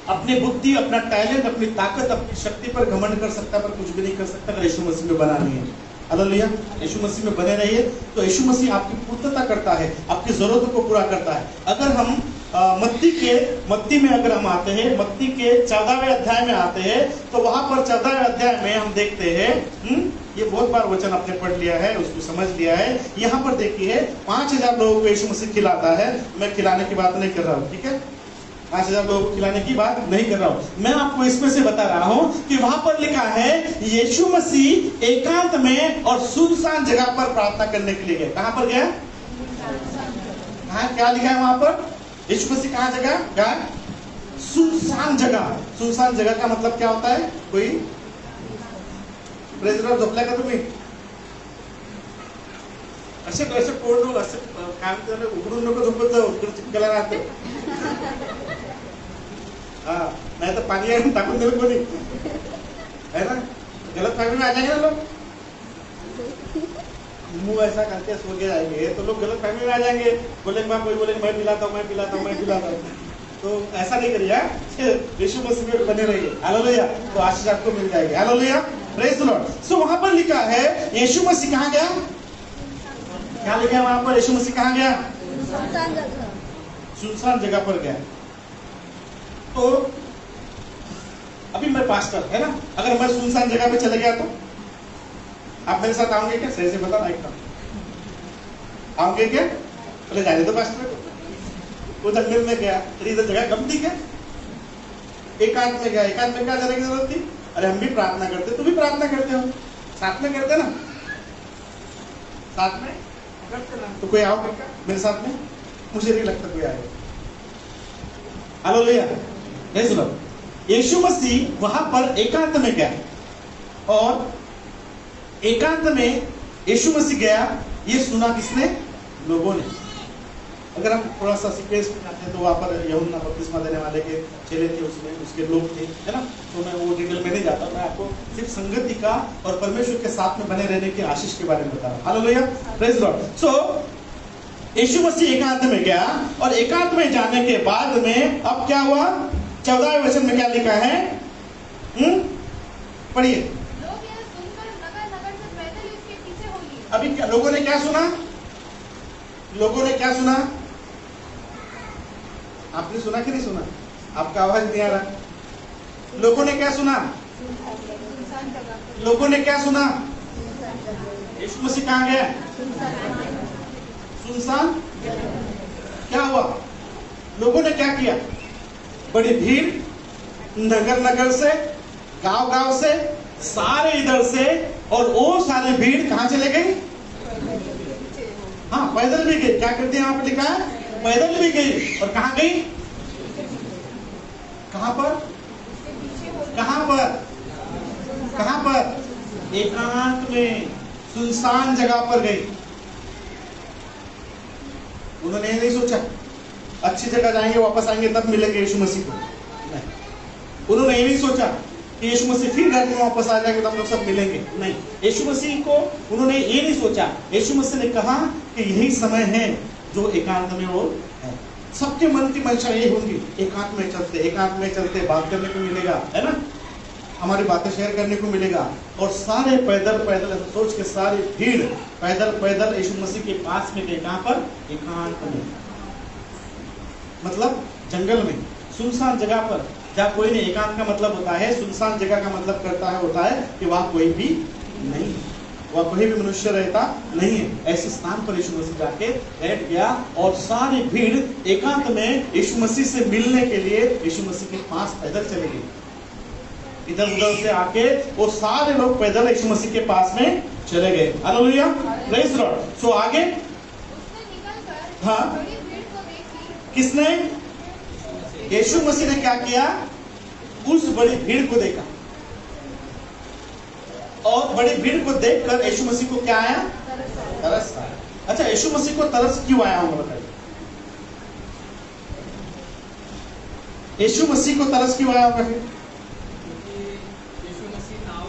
अपनी बुद्धि, अपना टैलेंट, अपनी ताकत, अपनी शक्ति पर घमंड कर सकता है, पर कुछ भी नहीं कर सकता अगर यीशु मसीह में बना नहीं है। हालेलुया। यीशु मसीह में बने रहिए तो यीशु मसीह आपकी पूर्तता करता है, आपकी जरूरतों को पूरा करता है। अगर हम मत्ती में अगर हम आते हैं, मत्ती के 14वें अध्याय में आते हैं, तो वहां पर 14वें अध्याय में हम देखते हैं, ये बहुत बार वचन आपने पढ़ लिया है, उसको समझ लिया है। यहाँ पर देखिए 5000 लोगों को यीशु मसीह खिलाता है। मैं खिलाने की बात नहीं कर रहा हूँ, ठीक है, 5000 लोगों को खिलाने की बात नहीं कर रहा हूँ। मैं आपको इसमें से बता रहा हूँ कि वहां पर लिखा है यीशु मसीह एकांत में और सुनसान जगह पर प्रार्थना करने के लिए गए। कहां पर गया? क्या लिखा है वहां पर? यीशु मसीह कहां जगह गया? सुनसान जगह। सुनसान जगह का मतलब क्या होता है? कोई प्रेसिडेंट झोपला का तुम्ही? असे कोण लोक असं काय म्हणतात, उघडून नको झोपत जाऊ, चिपकायला राहते। हाँ, नहीं तो पानी आए टाकून दिल कोनी, है ना? गलत फहमी में आ जाएंगे ना लोग। मुंह ऐसा करके सो के जाएंगे तो लोग गलत फहमी में आ जाएंगे, बोलेंगे कोई बोलेंगे मैं पिलाता हूँ, मैं पिलाता हूँ, मैं पिलाता हूँ। तो ऐसा नहीं करिए, यीशु मसीह में बने रहिए। हालेलुया। तो आशीष आपको मिल जाएगी। Hallelujah, praise the Lord. So वहां पर लिखा है यीशु मसीह कहाँ गया? क्या लिखा है वहां पर? यीशु मसीह कहाँ गया? सुनसान जगह पर गया। तो अभी मैं पास्टर है ना, अगर मैं सुनसान जगह पे चले गया तो आप मेरे साथ आओगे क्या? सही से बताना एकदम, आओगे क्या? बोले जाने दो पास्टर को। वो जंगल में गया, इधर जगह कम थी क्या? एकांत में गया। एकांत में क्या जाने की जरूरत थी? अरे हम भी प्रार्थना करते, तुम भी प्रार्थना करते हो, साथ में करते ना, साथ में करते ना। तो कोई आओ मेरे साथ में? मुझे नहीं लगता कोई आएगा। हालेलुया। यीशु मसीह वहां पर एकांत में गया, और एकांत में यीशु मसीह गया, ये सुना किसने? लोगों ने। अगर हम थोड़ा सा सीक्वेंस में आते हैं तो वहां पर यूहन्ना बपतिस्मा देने वाले के चेले थे, उसमें उसके लोग थे, है ना। तो मैं वो डिटेल में नहीं जाता, मैं आपको सिर्फ संगति का और परमेश्वर के साथ में बने रहने की आशीष के बारे में बता रहा हूं। Hallelujah, praise Lord. So Yeshu Masih एकांत में गया, और एकांत में जाने के बाद में अब क्या हुआ? 14वें वचन में क्या लिखा है? पढ़िए। लोग यह सुनकर नगर नगर से पैदल उसके पीछे हो लिए। अभी क्या लोगों ने क्या सुना? लोगों ने क्या सुना? आपने सुना कि नहीं सुना? आपका आवाज नहीं आ रहा। लोगों ने क्या सुना? लोगों ने क्या सुना? यीशु मसीह कहाँ गया? सुनसान। क्या हुआ? लोगों ने क्या किया? बड़ी भीड़ नगर नगर से, गांव गांव से, सारे इधर से, और वो सारी भीड़ कहां चले गई? हाँ, पैदल भी गई। क्या करते हैं? वहां पर लिखा है पैदल भी गई। और कहां गई? कहां पर? कहां पर? कहां पर? एकांत में, सुनसान जगह पर गई। उन्होंने ये नहीं सोचा अच्छी जगह जाएंगे, वापस आएंगे तब मिलेंगे यीशु मसीह को। नहीं, उन्होंने ये नहीं सोचा कि यीशु मसीह फिर घर में वापस आ जाएंगे तो हम लोग सब मिलेंगे। नहीं, यीशु मसीह को उन्होंने ये नहीं सोचा। यीशु मसीह ने कहा कि यही समय है जो एकांत में वो है। सबके मन की मंशा यही होंगी, एकांत में चलते बात करने को मिलेगा, है ना, हमारी बातें शेयर करने को मिलेगा। और सारे पैदल पैदल ऐसा सोच के सारी भीड़ पैदल पैदल यीशु मसीह के पास में गए। कहां पर? एकांत में, मतलब जंगल में, सुनसान जगह पर, जहाँ कोई नहीं। एकांत का मतलब होता है, सुनसान जगह का मतलब करता है होता है कि वहां कोई भी नहीं, वहां कोई भी मनुष्य रहता नहीं है। ऐसे स्थान पर यीशु मसीह जाके बैठ गया, और सारी भीड़ एकांत में यीशु मसीह से मिलने के लिए यीशु मसीह के पास पैदल चले गए। इधर उधर से आके वो सारे लोग पैदल यीशु मसीह के पास में चले गए। Hallelujah, praise Lord. सो आगे उसने निकलकर हाँ। बड़ी भीड़ को देख ली। किसने? यीशु मसीह ने क्या किया? उस बड़ी भीड़ को देखा, और बड़ी भीड़ को देखकर यीशु मसीह को क्या आया? तरस आया। अच्छा, यीशु मसीह को तरस क्यों आया होगा बताइए? यीशु मसीह को तरस क्यों आया होगा? यीशु मसीह नाव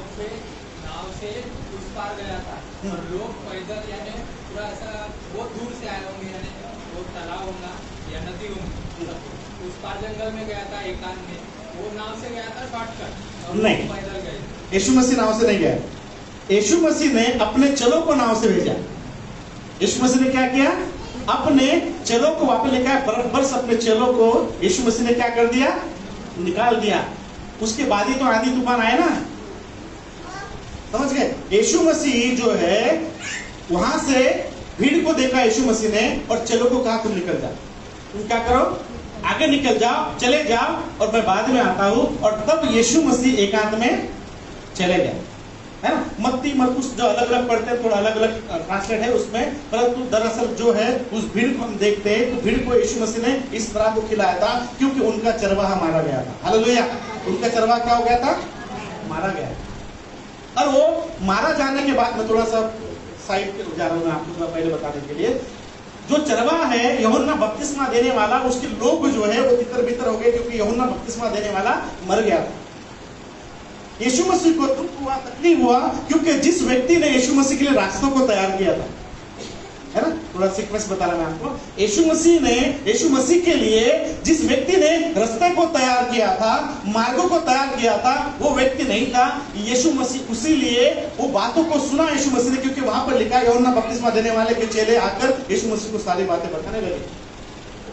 से उस पार गया था, और लोग पैदल, यानी पूरा ऐसा बहुत दूर से आए होंगे, यानी वो तालाब होगा या नदी होगी, उस पार जंगल में गया था एकांत में। वो नाव से गया था शॉर्टकट और नहीं। वो पैदल गए। यीशु मसीह नाव से नहीं गया। यीशु मसीह ने अपने चेलों को नाव से भेजा। यीशु मसीह ने क्या किया? अपने चेलों को वापस लेकर आया। बरस अपने चेलों को यीशु मसीह ने क्या कर दिया? निकाल दिया। उसके बाद ही तो आंधी तूफान आया ना, समझ गए? यीशु मसीह जो है वहां से भीड़ को देखा यीशु मसीह ने और चेलों को कहा तुम निकल जाओ, तुम क्या करो, आगे निकल जाओ, चले जाओ और मैं बाद में आता हूं। और तब यीशु मसीह एकांत में चले गए, है ना? मत्ती मरकुस जो अलग अलग पढ़ते हैं, थोड़ा अलग अलग ट्रांसलेट है उसमें, परंतु दरअसल जो है उस भीड़ को हम देखते हैं तो भीड़ को यीशु मसीह ने इस तरह को खिलाया था क्योंकि उनका चरवाहा मारा गया था। हालेलुया! उनका चरवाहा क्या हो गया था? मारा गया। और वो मारा जाने के बाद में थोड़ा सा साइड पे जा रहा हूं मैं आपको थोड़ा पहले बताने के लिए, जो चरवाहा है यूहन्ना बपतिस्मा देने वाला, उसके लोग जो है वो तितर बितर हो गए क्योंकि यूहन्ना बपतिस्मा देने वाला मर गया था। यीशु मसीह को दुख हुआ, तकलीफ हुआ क्योंकि जिस व्यक्ति ने यीशु मसीह के लिए रास्तों को तैयार किया था, है ना? थोड़ा सीक्वेंस बता रहा मैं आपको। यीशु मसीह के लिए जिस व्यक्ति ने रास्ते को तैयार किया था, मार्गों को तैयार किया था, वो व्यक्ति नहीं था यीशु मसीह। उसीलिए वो बातों को सुना यीशु मसीह ने, क्योंकि वहां पर लिखा है यूहन्ना बपतिस्मा देने वाले के चेले आकर यीशु मसीह को सारी बातें बताने लगे।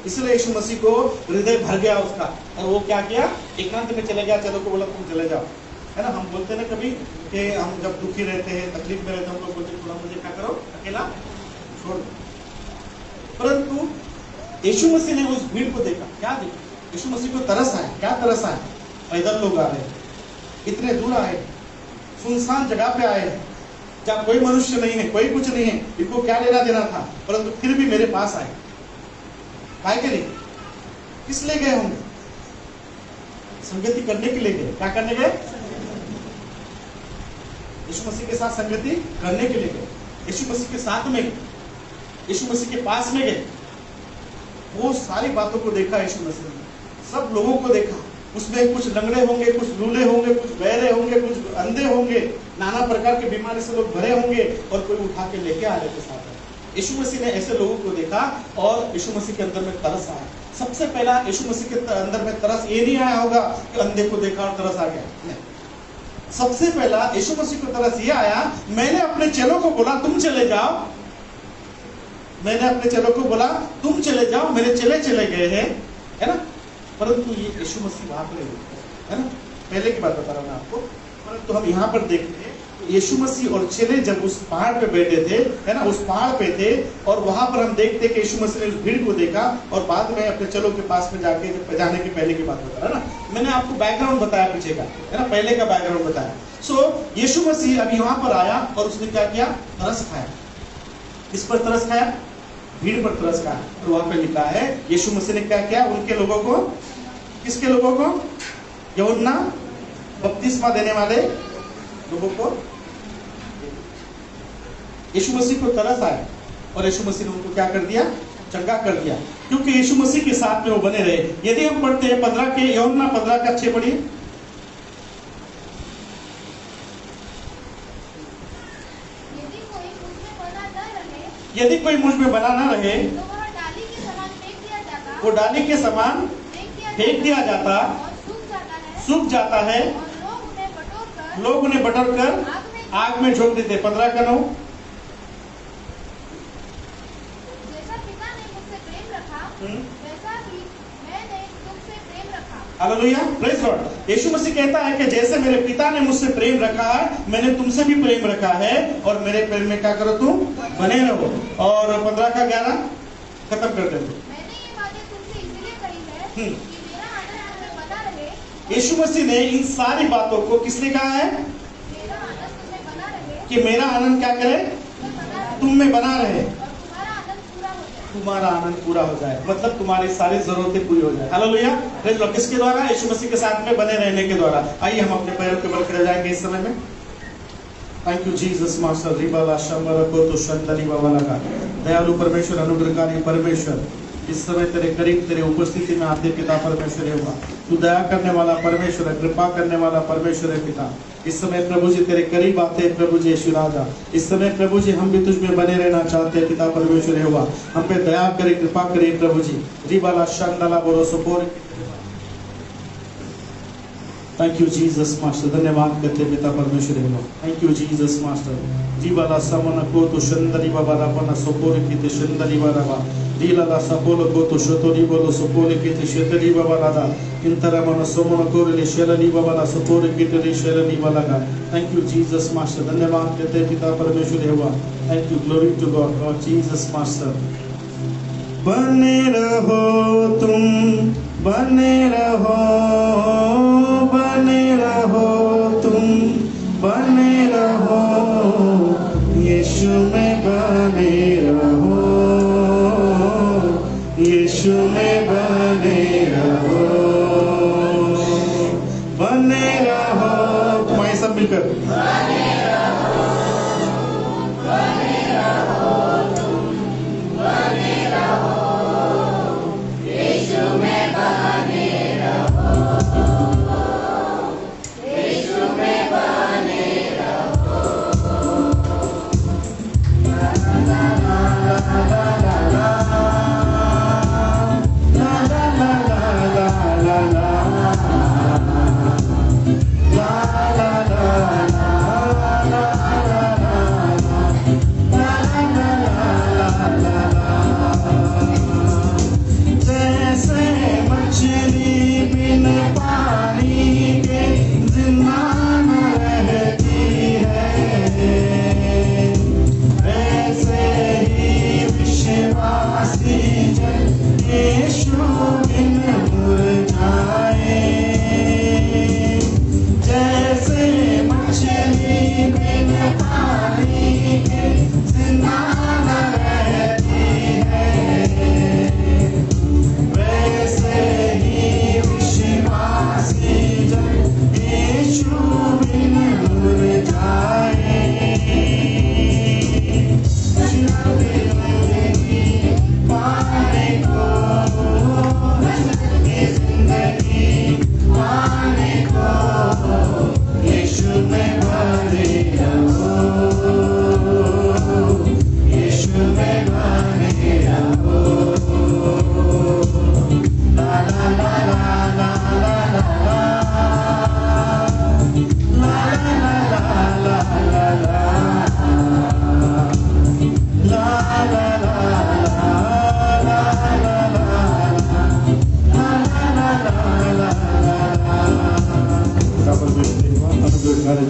इसलिए यीशु मसीह को हृदय भर गया उसका, और वो क्या किया? एकांत में चले गया। चलो को बोला तुम चले जाओ, है ना? हम बोलते ना कभी कि हम जब दुखी रहते हैं, तकलीफ में रहते हैं, हम लोग बोलते थोड़ा मुझे क्या करो, अकेला छोड़ दो। परंतु यीशु मसीह ने उस भीड़ को देखा, क्या देखा? यीशु मसीह को तरस आया। क्या तरस आया? पैदल लोग आ रहे, इतने दूर आए, सुनसान जगह पे आए, जहाँ कोई मनुष्य नहीं है, कोई कुछ नहीं है, इनको क्या लेना देना था, परंतु फिर भी मेरे पास आए। काय के लिए? किस लिए गए होंगे? संगति करने के लिए गए। क्या करने गए? यीशु मसीह के साथ संगति करने के लिए गए। यीशु मसीह के साथ में, यीशु मसीह के पास में गए। वो सारी बातों को देखा यीशु मसीह ने, सब लोगों को देखा। उसमें कुछ लंगड़े होंगे, कुछ लूले होंगे, कुछ बहरे होंगे, कुछ अंधे होंगे, नाना प्रकार की बीमारी से लोग भरे होंगे, और कोई उठा के लेके आ रहे थे साथ। यीशु मसीह ने ऐसे लोगों को देखा और यीशु मसीह के अंदर में तरस आया। सबसे पहला यीशु मसीह के अंदर में तरस ये नहीं आया होगा कि अंधे को देखा और तरस आ गया, नहीं। सबसे पहला यीशु मसीह को तरस ये आया, मैंने अपने चेलों को बोला तुम चले जाओ, मैंने अपने चेलों को बोला तुम चले जाओ, मेरे चले चले गए हैं, है ना? परंतु ये यीशु मसीह वहां पर है ना, पहले की बात बता रहा हूं मैं आपको। परंतु हम यहाँ पर देखते हैं यीशु मसीह और चेले जब उस पहाड़ पे बैठे थे, है ना, उस पहाड़ पे थे, और वहां पर हम देखते हैं कि यीशु मसीह ने उस भीड़ को देखा और बाद में अपने चेलों के पास में जाने के पहले की बात बता रहा ना। मैंने आपको बैकग्राउंड बताया पीछे का, है ना, पहले का बैकग्राउंड बताया। सो यीशु मसीह अभी वहां पर आया और उसने क्या किया? तरस खाया। किस पर तरस खाया? भीड़ पर तरस खाया। और वहां पर लिखा है यीशु मसीह ने क्या किया? उनके लोगों को, किसके लोगों को? यूहन्ना बपतिस्मा देने वाले लोगों को। यीशु मसीह को तरस आया और यीशु मसीह ने उनको क्या कर दिया? चंगा कर दिया, क्योंकि यीशु मसीह के साथ में वो बने रहे। यदि हम पढ़ते हैं 15 के यूहन्ना 15 का 6 पढ़िए। यदि कोई मुझ में बना न रहे तो वह डाली के समान फेंक दिया जाता, वो डाली के समान फेंक दिया जाता, और सूख जाता है, और लोग उन्हें बटर कर आग में झोंक देते। 15 का 9। जैसा पिता ने मुझसे प्रेम रखा, वैसा ही मैंने तुमसे प्रेम रखा। Hallelujah, praise God. Yeshu Masih कहता है कि जैसे मेरे पिता ने मुझसे प्रेम रखा है, मैंने तुमसे भी प्रेम रखा है, और मेरे प्रेम में क्या करो? तुम बने रहो। और 15 का 11 खत्म कर देते। मैंने ये बातें तुमसे इसलिए कही है कि मेरा आनंद तुम्हें बना रहे। यीशु मसीह ने इन सारी बातों को किस लिए कहा है? मेरा आनंद तुम्हें बना रहे, कि मेरा आनंद क्या करे? तुम में बना रहे, और तुम्हारा आनंद पूरा तुम्हारा आनंद पूरा हो जाए। हो जाए, मतलब तुम्हारी सारी जरूरतें पूरी हो जाए। Hallelujah, praise God. किसके द्वारा? यीशु मसीह के साथ में बने रहने के द्वारा। आइए हम अपने पैरों के बल खड़े जाएंगे इस समय में। थैंक यू जीसस मास्टर रिबाला शमर को तो शंतरी बाबा का दयालु परमेश्वर, अनुग्रहकारी परमेश्वर, इस समय तेरे करीब, तेरे उपस्थिति में आते पिता परमेश्वर है। तू दया करने वाला परमेश्वर है, कृपा करने वाला परमेश्वर है पिता। इस समय प्रभु जी तेरे करीब आते हैं प्रभु जी यीशु राजा। इस समय प्रभु जी हम भी तुझ में बने रहना चाहते हैं पिता परमेश्वर है। हम पे दया करे, कृपा करे प्रभु जी। रिबाला शंदला बोलो सपोर थैंक यू जीसस मास्टर, धन्यवाद करते पिता परमेश्वर है। Thank you Jesus master. जीवाला समन को तो शंदरी बाबा रापना सोपोर की ते शंदरी बाबा दीला ला सपोलो को तो शतोरी बोलो सोपोर की ते शतरी बाबा राधा इंतरा मन सोमन को रे शलनी बाबा ला सोपोर की ते शलनी बाबा का। थैंक यू जीसस मास्टर, धन्यवाद करते पिता परमेश्वर है। Thank you, glory to God, Lord Jesus master. बने रहो तुम, बने रहो, बने रहो तुम, बने रहो यीशु में, बने रहो यीशु में, बने रहो, बने रहो। तुम्हारे सब मिलकर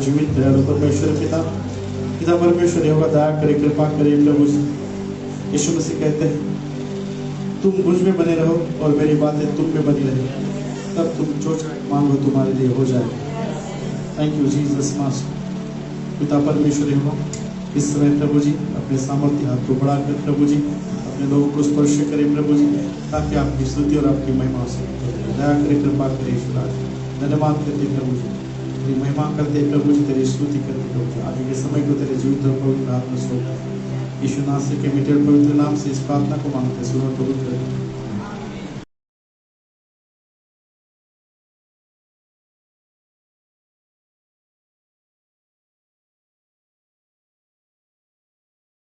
जीवित दयालु परमेश्वर पिता, पिता परमेश्वर होगा दया करे, कृपा करे प्रभु। यीशु मसीह कहते हैं तुम मुझ में बने रहो और मेरी बातें तुम में बनी रहे, तब तुम जो मांगो तुम्हारे लिए हो जाए। Thank you Jesus master. पिता परमेश्वर होगा इस समय प्रभु जी अपने सामर्थ्य हाथ को बढ़ाकर प्रभु जी अपने लोगों को स्पर्श करें प्रभु जी, ताकि आपकी स्तुति और आपकी महिमा हो सके। दया करे, कृपा करे ईश्वर। धन्यवाद करते प्रभु जी, तेरी महिमा करते प्रभु जी, तेरी स्तुति करते प्रभु जी। आगे के समय को तेरे जीवित और पवित्र नाम में सौंपते यीशु नासरी के मीठे और पवित्र नाम से इस प्रार्थना को मांगते, सुनो कबूल करें।